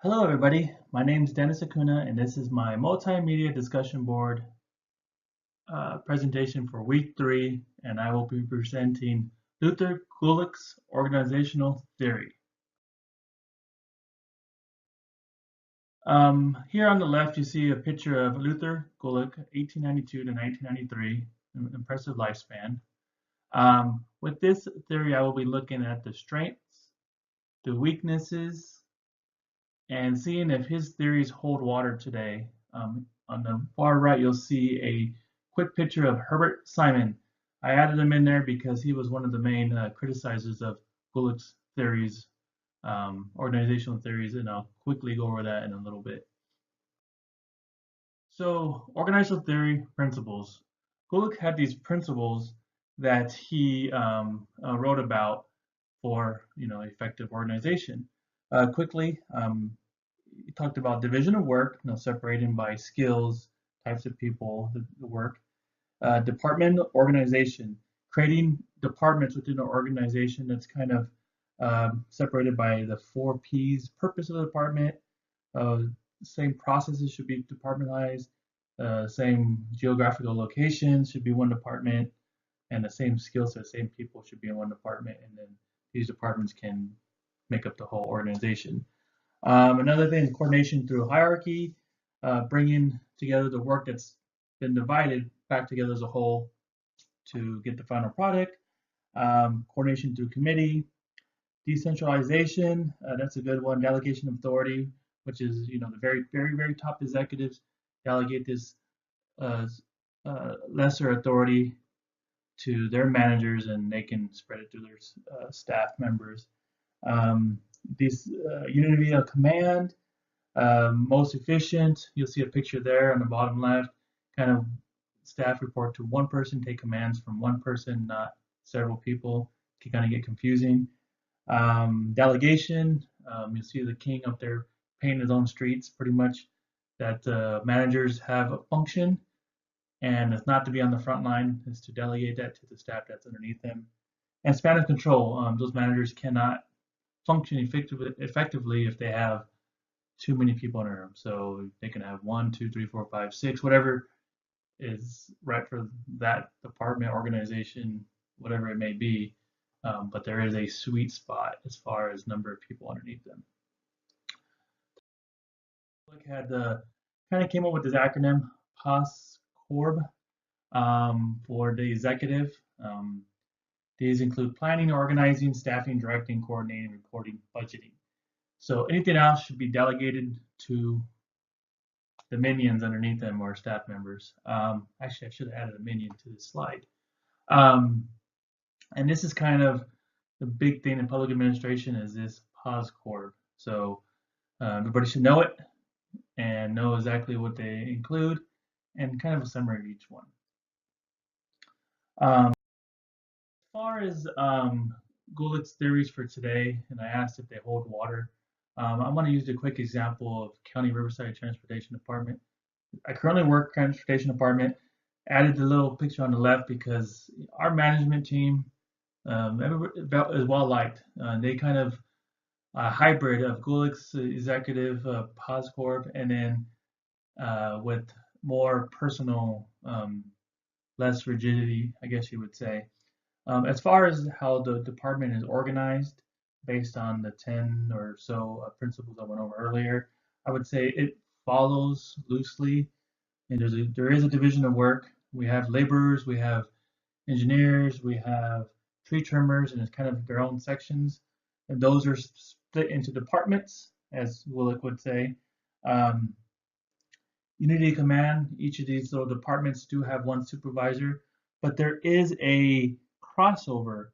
Hello everybody, my name is Dennis Acuna and this is my multimedia discussion board presentation for week 3, and I will be presenting Luther Gulick's organizational theory. Here on the left you see a picture of Luther Gulick, 1892 to 1993, an impressive lifespan. With this theory I will be looking at the strengths, the weaknesses, and seeing if his theories hold water today. On the far right, you'll see a quick picture of Herbert Simon. I added him in there because he was one of the main criticizers of Gulick's theories, organizational theories, and I'll quickly go over that in a little bit. So, organizational theory principles. Gulick had these principles that he wrote about for effective organization. Quickly, he talked about division of work, separating by skills, types of people, the work, department organization, creating departments within an organization that's kind of separated by the 4 P's: purpose of the department, uh, same processes should be departmentalized, same geographical locations should be one department, and the same skill set, same people should be in one department, and then these departments can make up the whole organization. Another thing is coordination through hierarchy, bringing together the work that's been divided back together as a whole to get the final product. Coordination through committee, decentralization, that's a good one. Delegation of authority, which is the very very very top executives delegate this uh, lesser authority to their managers, and they can spread it to their staff members. Um, this unity of command, most efficient. You'll see a picture there on the bottom left. Kind of staff report to one person, take commands from one person, not several people. Can kind of get confusing. Delegation. You'll see the king up there painting his own streets, pretty much. That managers have a function, and it's not to be on the front line. It's to delegate that to the staff that's underneath them. And span of control. Those managers cannot function effectively if they have too many people in a room. So they can have 1, 2, 3, 4, 5, 6, whatever is right for that department, organization, whatever it may be. But there is a sweet spot as far as number of people underneath them. Look, had the kind of came up with this acronym POSCORB for the executive. These include planning, organizing, staffing, directing, coordinating, reporting, budgeting. So anything else should be delegated to the minions underneath them or staff members. Actually, I should have added a minion to this slide. Um, and this is kind of the big thing in public administration is this POSCORB. So everybody should know it and know exactly what they include and kind of a summary of each one. As far as Gulick's theories for today, and I asked if they hold water, I'm going to use a quick example of County Riverside Transportation Department. I currently work transportation department. Added the little picture on the left because our management team is well liked. They kind of a hybrid of Gulick's executive POSCORB, and then with more personal, less rigidity, I guess you would say. As far as how the department is organized, based on the 10 or so principles I went over earlier, I would say it follows loosely. And there is a division of work. We have laborers, we have engineers, we have tree trimmers, and it's kind of their own sections. And those are split into departments, as Willick would say. Um, Unity command, each of these little departments do have one supervisor, but there is a crossover.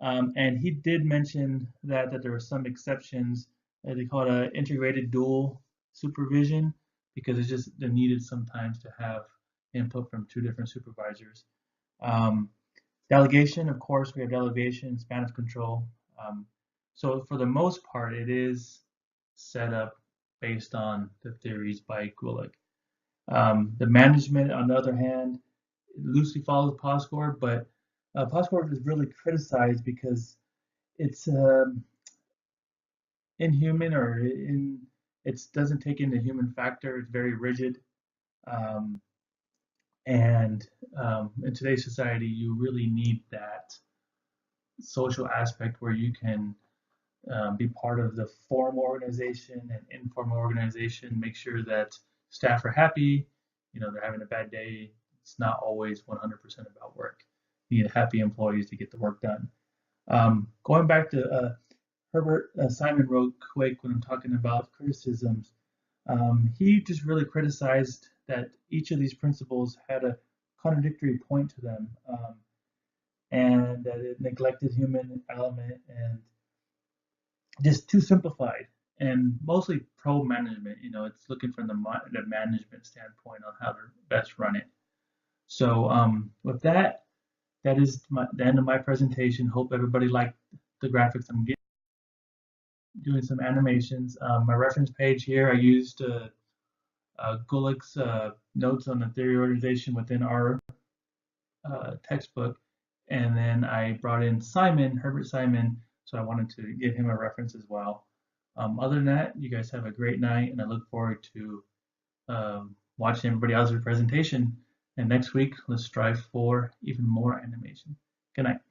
And he did mention that there were some exceptions. They call it an integrated dual supervision because it's just needed sometimes to have input from 2 different supervisors. Um, Delegation, of course, we have delegation, span of control. So for the most part, it is set up based on the theories by Gulick. The management, on the other hand, loosely follows POSCORB, but POSCORB is really criticized because it's inhuman or It doesn't take in the human factor. It's very rigid. Um, and in today's society, you really need that social aspect where you can be part of the formal organization and informal organization, make sure that staff are happy. They're having a bad day. It's not always 100% about work. You need happy employees to get the work done. Going back to Herbert Simon wrote quick when I'm talking about criticisms, he just really criticized that each of these principles had a contradictory point to them, and that it neglected human element and just too simplified and mostly pro management. It's looking from the management standpoint on how to best run it. So with that, that is the end of my presentation. Hope everybody liked the graphics. I'm doing some animations. My reference page here, I used Gulick's notes on the theory organization within our textbook, and then I brought in Herbert Simon, so I wanted to give him a reference as well. Other than that, you guys have a great night, and I look forward to watching everybody else's presentation. And next week, let's strive for even more animation. Good night.